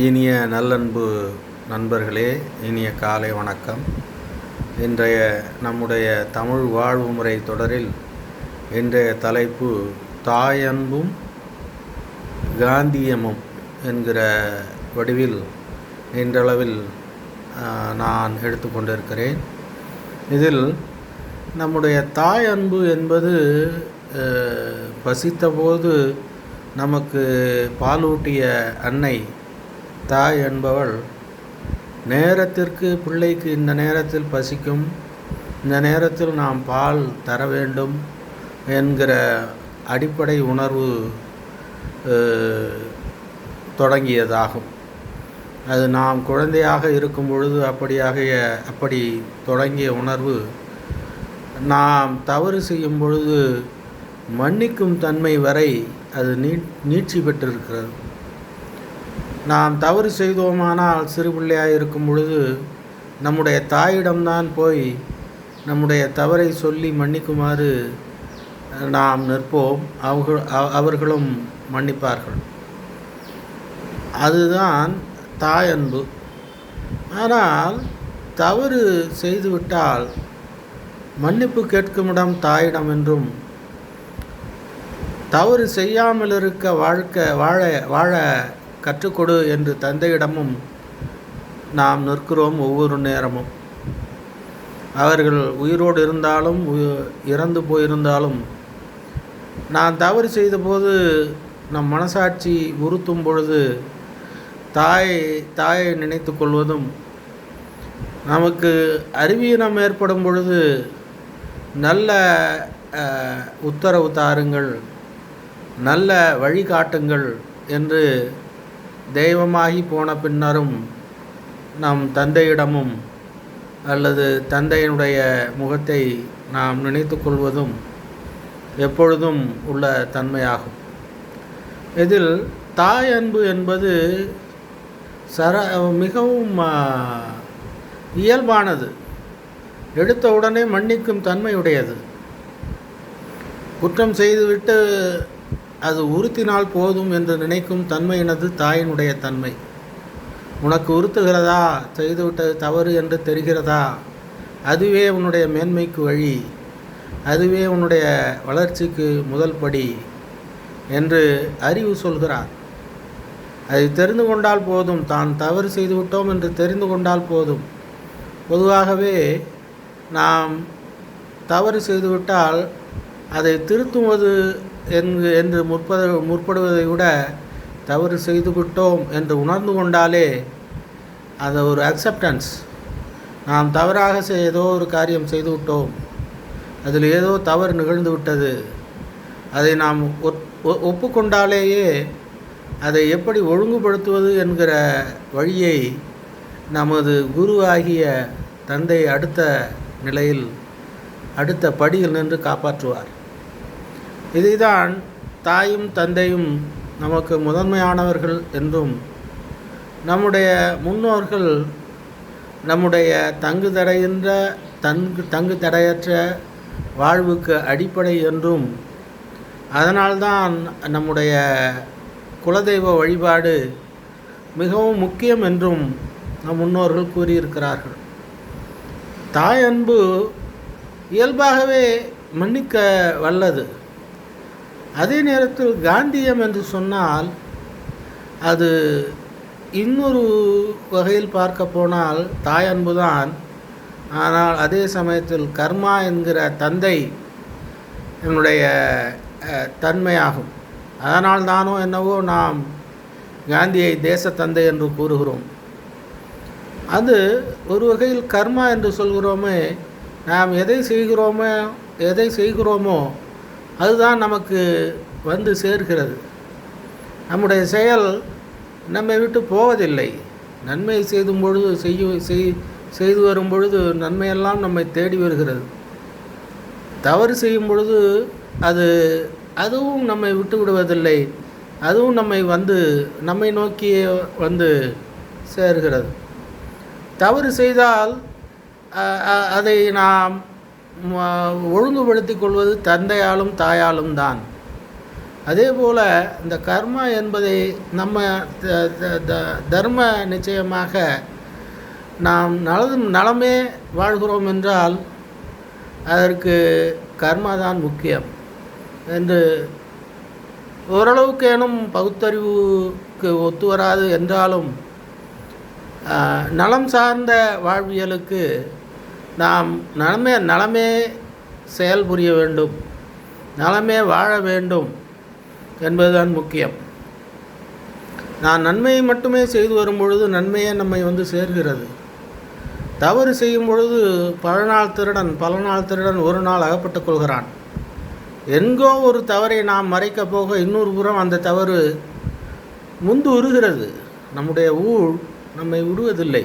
இனிய நல்லன்பு நண்பர்களே, இனிய காலை வணக்கம். இன்றைய நம்முடைய தமிழ் வாழ்வு முறை தொடரில் இன்றைய தலைப்பு தாயன்பும் காந்தியமும் என்கிற வடிவில் இன்றளவில் நான் எடுத்துக்கொண்டிருக்கிறேன். இதில் நம்முடைய தாய் அன்பு என்பது பசித்தபோது நமக்கு பாலூட்டிய அன்னை தாய் என்பவள் நேரத்திற்கு பிள்ளைக்கு இந்த நேரத்தில் பசிக்கும், இந்த நேரத்தில் நாம் பால் தர வேண்டும் என்கிற அடிப்படை உணர்வு தொடங்கியதாகும். அது நாம் குழந்தையாக இருக்கும் பொழுது அப்படி தொடங்கிய உணர்வு நாம் தவறு செய்யும் பொழுது மன்னிக்கும் தன்மை வரை அது நீட்சி பெற்றிருக்கிறது. நாம் தவறு செய்தோமானால் சிறு பிள்ளையாக இருக்கும் பொழுது நம்முடைய தாயிடம்தான் போய் நம்முடைய தவறை சொல்லி மன்னிக்குமாறு நாம் நிற்போம். அவர்களும் மன்னிப்பார்கள். அதுதான் தாய் அன்பு. ஆனால் தவறு செய்துவிட்டால் மன்னிப்பு கேட்கும் இடம் தாயிடம் என்றும், தவறு செய்யாமல் இருக்க வாழ கற்றுக்கொடு என்று தந்தையிடமும் நாம் நிற்கிறோம். ஒவ்வொரு நேரமும் அவர்கள் உயிரோடு இருந்தாலும் இறந்து போயிருந்தாலும் நான் தவறு செய்தபோது நம் மனசாட்சி உறுத்தும் பொழுது தாயை நினைத்து கொள்வதும், நமக்கு அறிவீனம் ஏற்படும் பொழுது நல்ல உத்தரவு தாருங்கள், நல்ல வழிகாட்டுங்கள் என்று தெய்வமாகி போன பின்னரும் நம் தந்தையிடமும் அல்லது தந்தையினுடைய முகத்தை நாம் நினைத்து கொள்வதும் எப்பொழுதும் உள்ள தன்மையாகும். இதில் தாய் அன்பு என்பது மிகவும் இயல்பானது, எடுத்த உடனே மன்னிக்கும் தன்மையுடையது. குற்றம் செய்துவிட்டு அது உறுத்தினால் போதும் என்று நினைக்கும் தன்மையினது தாயினுடைய தன்மை. உனக்கு உறுத்துகிறதா, செய்துவிட்டது தவறு என்று தெரிகிறதா, அதுவே உன்னுடைய மேன்மைக்கு வழி, அதுவே உன்னுடைய வளர்ச்சிக்கு முதல் படி என்று அறிவு சொல்கிறார். அதை தெரிந்து கொண்டால் போதும், தான் தவறு செய்துவிட்டோம் என்று தெரிந்து கொண்டால் போதும். பொதுவாகவே நாம் தவறு செய்துவிட்டால் அதை திருத்துவது என்று முற்படுவதை விட தவறு செய்துவிட்டோம் என்று உணர்ந்து கொண்டாலே அது ஒரு அக்செப்டன்ஸ். நாம் தவறாக ஏதோ ஒரு காரியம் செய்துவிட்டோம், அதில் ஏதோ தவறு நிகழ்ந்து விட்டது, அதை நாம் ஒப்புக்கொண்டாலேயே அதை எப்படி ஒழுங்குபடுத்துவது என்கிற வழியை நமது குருவாகிய தந்தை அடுத்த நிலையில் அடுத்த படியில் நின்று காப்பாற்றுவார். இதைதான் தாயும் தந்தையும் நமக்கு முதன்மையானவர்கள் என்றும், நம்முடைய முன்னோர்கள் நம்முடைய தங்கு தடையற்ற வாழ்வுக்கு அடிப்படை என்றும், அதனால்தான் நம்முடைய குலதெய்வ வழிபாடு மிகவும் முக்கியம் என்றும் நம் முன்னோர்கள் கூறியிருக்கிறார்கள். தாய் அன்பு இயல்பாகவே மன்னிக்க வல்லது. அதே நேரத்தில் காந்தியம் என்று சொன்னால் அது இன்னொரு வகையில் பார்க்க போனால் தாய் அன்புதான். ஆனால் அதே சமயத்தில் கர்மா என்கிற தந்தை என்னுடைய தன்மையாகும். அதனால் தானோ என்னவோ நாம் காந்தியை தேச தந்தை என்று கூறுகிறோம். அது ஒரு வகையில் கர்மா என்று சொல்கிறோமே. நாம் எதை செய்கிறோமோ அதுதான் நமக்கு வந்து சேர்கிறது. நம்முடைய செயல் நம்மை விட்டு போவதில்லை. நன்மை செய்தும் பொழுது செய்து வரும் பொழுது நன்மையெல்லாம் நம்மை தேடி வருகிறது. தவறு செய்யும் பொழுது அதுவும் நம்மை விட்டு விடுவதில்லை. அதுவும் நம்மை நோக்கியே வந்து சேர்கிறது. தவறு செய்தால் அதை நாம் ஒழுங்குபடுத்தி கொள்வது தந்தையாலும் தாயாலும் தான். அதே போல் இந்த கர்மா என்பதை நம்ம தர்ம நிச்சயமாக நாம் நலமே வாழ்கிறோம் என்றால் அதற்கு கர்மா தான் முக்கியம் என்று ஓரளவுக்கேனும் பகுத்தறிவுக்கு ஒத்து வராது என்றாலும் நலம் சார்ந்த வாழ்வியலுக்கு நாம் நலமே செயல்புரிய வேண்டும், நலமே வாழ வேண்டும் என்பதுதான் முக்கியம். நான் நன்மையை மட்டுமே செய்து வரும் பொழுது நன்மையே நம்மை சேர்கிறது. தவறு செய்யும் பொழுது பல நாள் திருடன் ஒரு நாள் அகப்பட்டுக் கொள்கிறான். எங்கோ ஒரு தவறை நாம் மறைக்கப் போக இன்னொரு புறம் அந்த தவறு முந்து உருகிறது. நம்முடைய ஊழ் நம்மை விடுவதில்லை.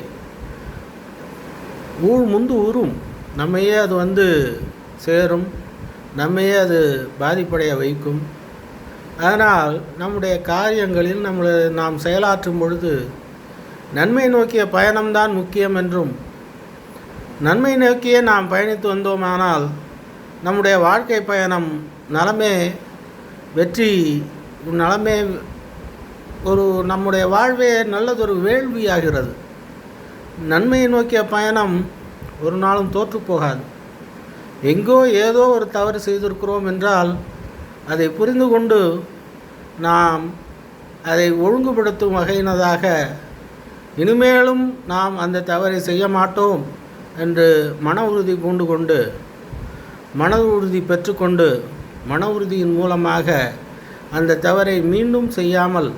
ஊழ் முந்து உறும், நம்மையே அது சேரும், நம்மையே அது பாதிப்படைய வைக்கும். அதனால் நம்முடைய காரியங்களில் நாம் செயலாற்றும் பொழுது நன்மை நோக்கிய பயணம்தான் முக்கியம் என்றும், நன்மை நோக்கியே நாம் பயணித்து வந்தோமானால் நம்முடைய வாழ்க்கை பயணம் நலமே வெற்றி, நலமே நம்முடைய வாழ்வே நல்லதொரு வேள்வியாகிறது. நன்மையை நோக்கிய பயணம் ஒரு நாளும் தோற்று போகாது. எங்கோ ஏதோ ஒரு தவறு செய்திருக்கிறோம் என்றால் அதை புரிந்து கொண்டு நாம் அதை ஒழுங்குபடுத்தும் வகையினதாக இனிமேலும் நாம் அந்த தவறை செய்ய மாட்டோம் என்று மன உறுதி பூண்டு கொண்டு, மன உறுதி பெற்றுக்கொண்டு, மன உறுதியின் மூலமாக அந்த தவறை மீண்டும் செய்யாமல்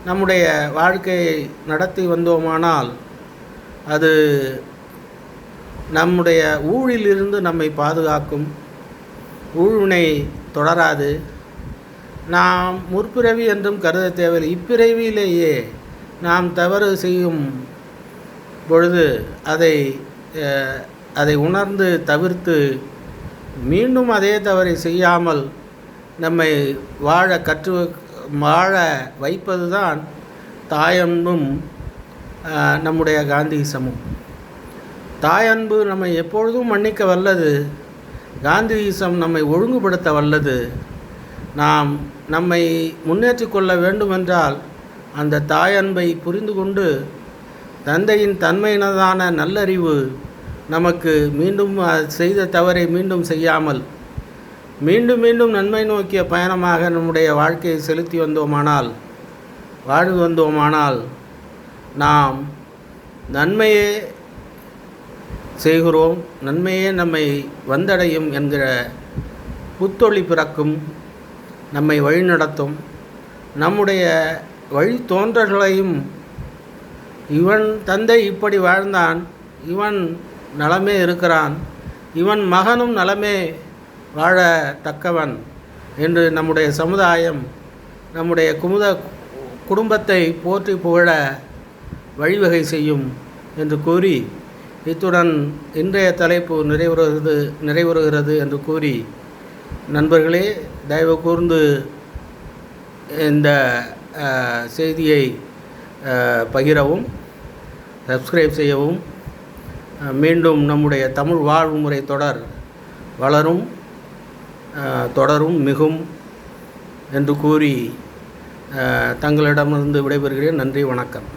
நம்முடைய வாழ்க்கையை நடத்தி வந்தோமானால் அது நம்முடைய ஊழிலிருந்து நம்மை பாதுகாக்கும். ஊழ்வினை தொடராது. நாம் முற்பிறவி என்றும் கருத தேவையில்லை. இப்பிறவியிலேயே நாம் தவறு செய்யும் பொழுது அதை உணர்ந்து தவிர்த்து மீண்டும் அதே தவறை செய்யாமல் நம்மை வாழ வைப்பது தான் தாயன்பும் நம்முடைய காந்தியிசமும். தாயன்பு நம்மை எப்பொழுதும் மன்னிக்க வல்லது, காந்தியிசம் நம்மை ஒழுங்குபடுத்த வல்லது. நாம் நம்மை முன்னேற்றி கொள்ள வேண்டுமென்றால் அந்த தாயன்பை புரிந்து கொண்டு தந்தையின் தன்மையினதான நல்லறிவு நமக்கு மீண்டும் செய்த தவறை மீண்டும் செய்யாமல் மீண்டும் மீண்டும் நன்மை நோக்கிய பயணமாக நம்முடைய வாழ்க்கையை செலுத்தி வாழ்ந்து வந்தோமானால் நாம் நன்மையே செய்கிறோம், நன்மையே நம்மை வந்தடையும் என்கிற புத்தொளி பிறக்கும், நம்மை வழிநடத்தும். நம்முடைய வழித்தோன்றல்களையும் இவன் தந்தை இப்படி வாழ்ந்தான், இவன் நலமே இருக்கிறான், இவன் மகனும் நலமே வாழ தக்கவன் என்று நம்முடைய சமுதாயம் நம்முடைய குடும்பத்தை போற்றி புகழ வழிவகை செய்யும் என்று கூறி, இத்துடன் இன்றைய தலைப்பு நிறைவுறுகிறது என்று கூறி, நண்பர்களே தயவு கூர்ந்து இந்த செய்தியை பகிரவும், சப்ஸ்கிரைப் செய்யவும். மீண்டும் நம்முடைய தமிழ் வாழ்வுமுறை தொடரும் மிகும் என்று கூறி தங்களிடமிருந்து விடைபெறுகிறேன். நன்றி, வணக்கம்.